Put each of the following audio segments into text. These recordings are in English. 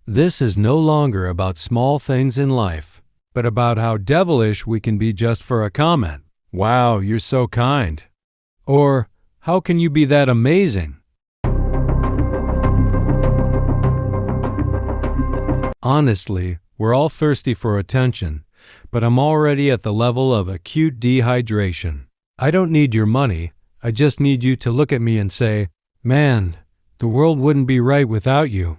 This is no longer about small things in life, but about how devilish we can be just for a comment. Wow, you're so kind. Or, how can you be that amazing? Honestly, we're all thirsty for attention, but I'm already at the level of acute dehydration. I don't need your money, I just need you to look at me and say, "Man, the world wouldn't be right without you."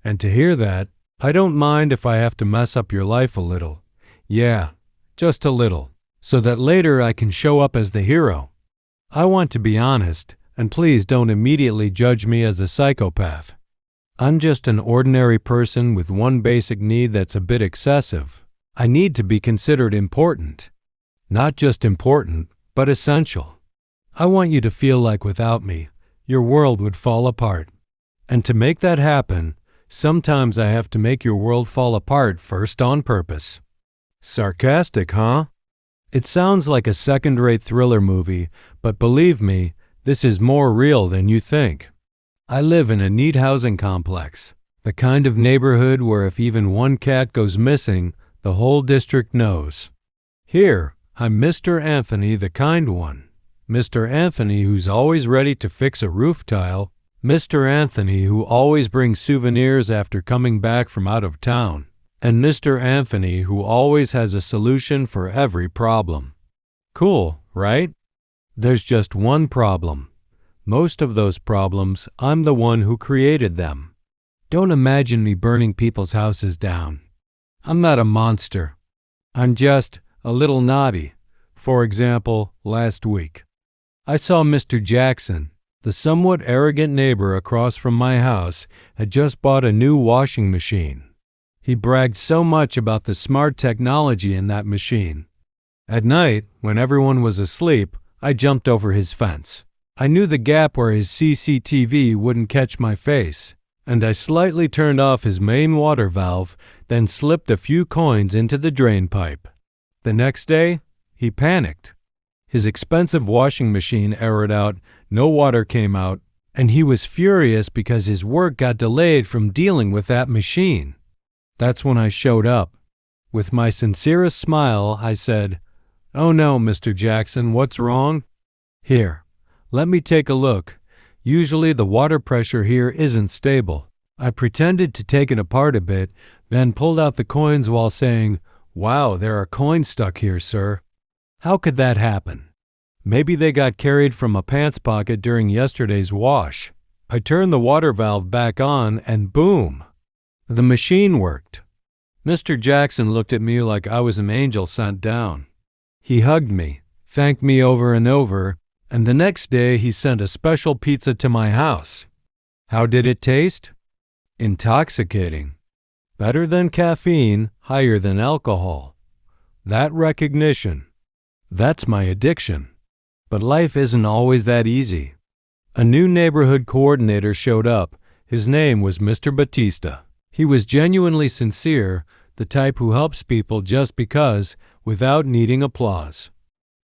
And to hear that, I don't mind if I have to mess up your life a little. Yeah, just a little, so that later I can show up as the hero. I want to be honest, and please don't immediately judge me as a psychopath. I'm just an ordinary person with one basic need that's a bit excessive. I need to be considered important. Not just important, but essential. I want you to feel like without me, your world would fall apart. And to make that happen, sometimes I have to make your world fall apart first on purpose. Sarcastic, huh? It sounds like a second-rate thriller movie, but believe me, this is more real than you think. I live in a neat housing complex, the kind of neighborhood where if even one cat goes missing, the whole district knows. Here, I'm Mr. Anthony, the kind one. Mr. Anthony who's always ready to fix a roof tile. Mr. Anthony who always brings souvenirs after coming back from out of town. And Mr. Anthony who always has a solution for every problem. Cool, right? There's just one problem. Most of those problems, I'm the one who created them. Don't imagine me burning people's houses down. I'm not a monster. I'm just a little naughty. For example, last week, I saw Mr. Jackson, the somewhat arrogant neighbor across from my house, had just bought a new washing machine. He bragged so much about the smart technology in that machine. At night, when everyone was asleep, I jumped over his fence. I knew the gap where his CCTV wouldn't catch my face, and I slightly turned off his main water valve, then slipped a few coins into the drain pipe. The next day, he panicked. His expensive washing machine errored out, no water came out, and he was furious because his work got delayed from dealing with that machine. That's when I showed up. With my sincerest smile, I said, "Oh no, Mr. Jackson, what's wrong?" "Here, let me take a look. Usually the water pressure here isn't stable." I pretended to take it apart a bit, then pulled out the coins while saying, "Wow, there are coins stuck here, sir. How could that happen? Maybe they got carried from a pants pocket during yesterday's wash." I turned the water valve back on and boom! The machine worked. Mr. Jackson looked at me like I was an angel sent down. He hugged me, thanked me over and over, and the next day he sent a special pizza to my house. How did it taste? Intoxicating. Better than caffeine, higher than alcohol. That recognition. That's my addiction. But life isn't always that easy. A new neighborhood coordinator showed up. His name was Mr. Batista. He was genuinely sincere, the type who helps people just because, without needing applause.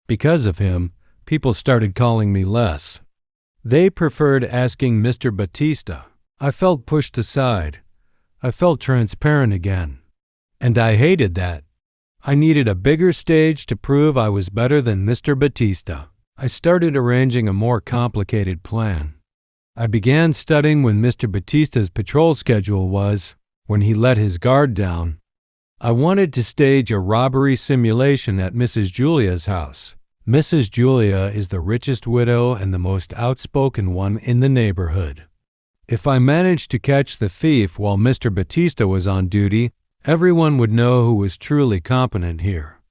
Because of him, people started calling me Les. They preferred asking Mr. Batista. I felt pushed aside. I felt transparent again. And I hated that. I needed a bigger stage to prove I was better than Mr. Batista. I started arranging a more complicated plan. I began studying when Mr. Batista's patrol schedule was, when he let his guard down. I wanted to stage a robbery simulation at Mrs. Julia's house. Mrs. Julia is the richest widow and the most outspoken one in the neighborhood. If I managed to catch the thief while Mr. Batista was on duty, everyone would know who was truly competent here.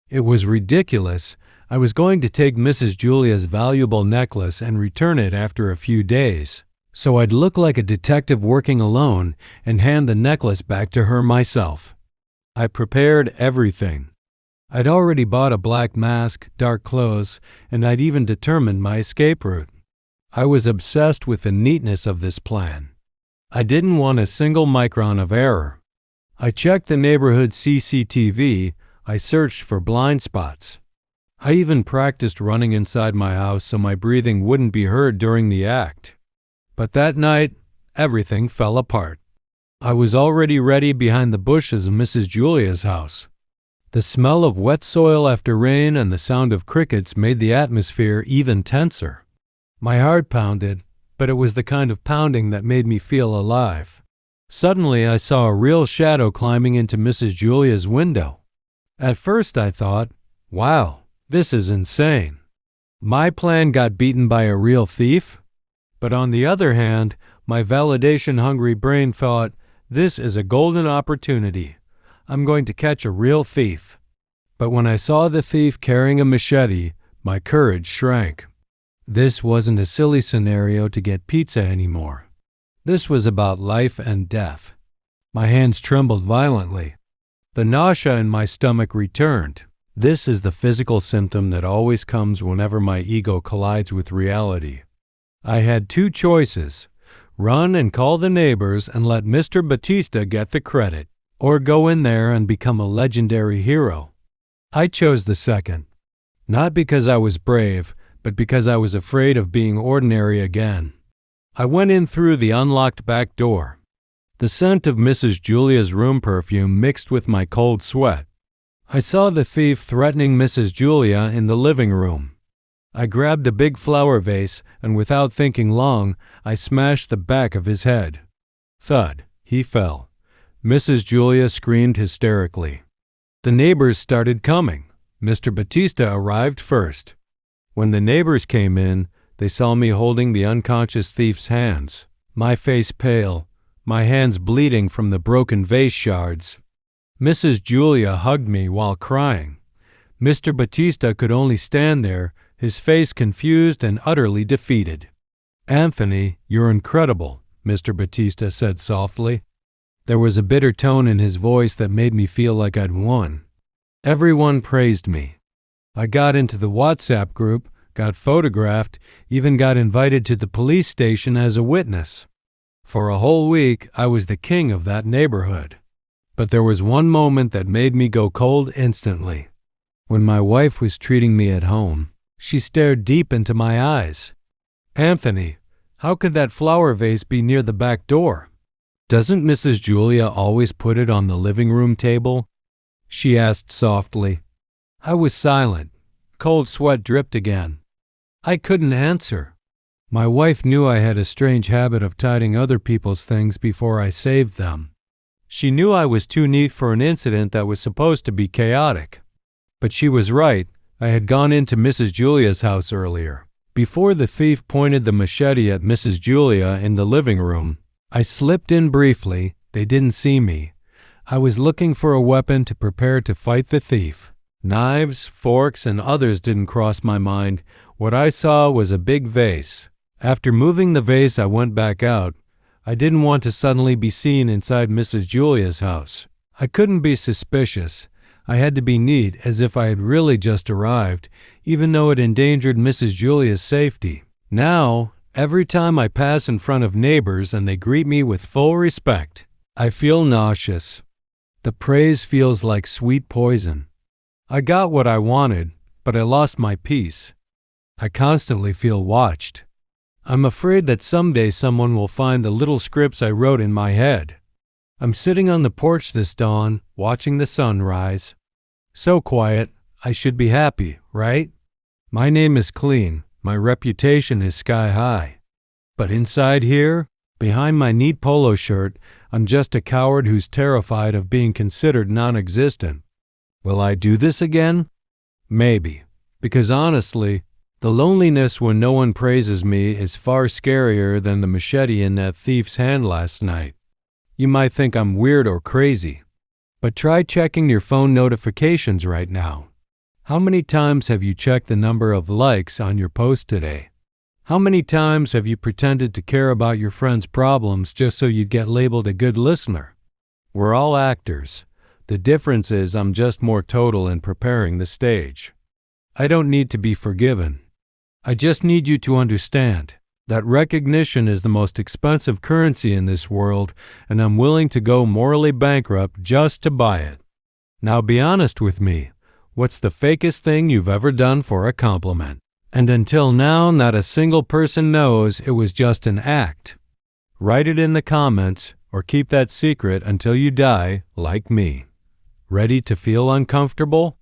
It was ridiculous. I was going to take Mrs. Julia's valuable necklace and return it after a few days, so I'd look like a detective working alone and hand the necklace back to her myself. I prepared everything. I'd already bought a black mask, dark clothes, and I'd even determined my escape route. I was obsessed with the neatness of this plan. I didn't want a single micron of error. I checked the neighborhood CCTV. I searched for blind spots. I even practiced running inside my house so my breathing wouldn't be heard during the act. But that night, everything fell apart. I was already ready behind the bushes of Mrs. Julia's house. The smell of wet soil after rain and the sound of crickets made the atmosphere even tenser. My heart pounded, but it was the kind of pounding that made me feel alive. Suddenly, I saw a real shadow climbing into Mrs. Julia's window. At first, I thought, wow, this is insane. My plan got beaten by a real thief? But on the other hand, my validation-hungry brain thought, this is a golden opportunity. I'm going to catch a real thief. But when I saw the thief carrying a machete, my courage shrank. This wasn't a silly scenario to get pizza anymore. This was about life and death. My hands trembled violently. The nausea in my stomach returned. This is the physical symptom that always comes whenever my ego collides with reality. I had two choices: run and call the neighbors and let Mr. Batista get the credit, or go in there and become a legendary hero. I chose the second, not because I was brave, but because I was afraid of being ordinary again. I went in through the unlocked back door. The scent of Mrs. Julia's room perfume mixed with my cold sweat. I saw the thief threatening Mrs. Julia in the living room. I grabbed a big flower vase, and without thinking long, I smashed the back of his head. Thud, he fell. Mrs. Julia screamed hysterically. The neighbors started coming. Mr. Batista arrived first. When the neighbors came in, they saw me holding the unconscious thief's hands, my face pale, my hands bleeding from the broken vase shards. Mrs. Julia hugged me while crying. Mr. Batista could only stand there, his face confused and utterly defeated. "Anthony, you're incredible," Mr. Batista said softly. There was a bitter tone in his voice that made me feel like I'd won. Everyone praised me. I got into the WhatsApp group, got photographed, even got invited to the police station as a witness. For a whole week, I was the king of that neighborhood. But there was one moment that made me go cold instantly. When my wife was treating me at home, she stared deep into my eyes. "Anthony, how could that flower vase be near the back door? Doesn't Mrs. Julia always put it on the living room table?" she asked softly. I was silent. Cold sweat dripped again. I couldn't answer. My wife knew I had a strange habit of tidying other people's things before I saved them. She knew I was too neat for an incident that was supposed to be chaotic. But she was right. I had gone into Mrs. Julia's house earlier. Before the thief pointed the machete at Mrs. Julia in the living room, I slipped in briefly. They didn't see me. I was looking for a weapon to prepare to fight the thief. Knives, forks, and others didn't cross my mind. What I saw was a big vase. After moving the vase, I went back out. I didn't want to suddenly be seen inside Mrs. Julia's house. I couldn't be suspicious. I had to be neat, as if I had really just arrived, even though it endangered Mrs. Julia's safety. Now, every time I pass in front of neighbors and they greet me with full respect, I feel nauseous. The praise feels like sweet poison. I got what I wanted, but I lost my peace. I constantly feel watched. I'm afraid that someday someone will find the little scripts I wrote in my head. I'm sitting on the porch this dawn, watching the sun rise. So quiet, I should be happy, right? My name is clean, my reputation is sky high. But inside here, behind my neat polo shirt, I'm just a coward who's terrified of being considered non-existent. Will I do this again? Maybe, because honestly, the loneliness when no one praises me is far scarier than the machete in that thief's hand last night. You might think I'm weird or crazy, but try checking your phone notifications right now. How many times have you checked the number of likes on your post today? How many times have you pretended to care about your friend's problems just so you'd get labeled a good listener? We're all actors. The difference is I'm just more total in preparing the stage. I don't need to be forgiven. I just need you to understand that recognition is the most expensive currency in this world, and I'm willing to go morally bankrupt just to buy it. Now be honest with me. What's the fakest thing you've ever done for a compliment? And until now, not a single person knows it was just an act. Write it in the comments, or keep that secret until you die like me. Ready to feel uncomfortable?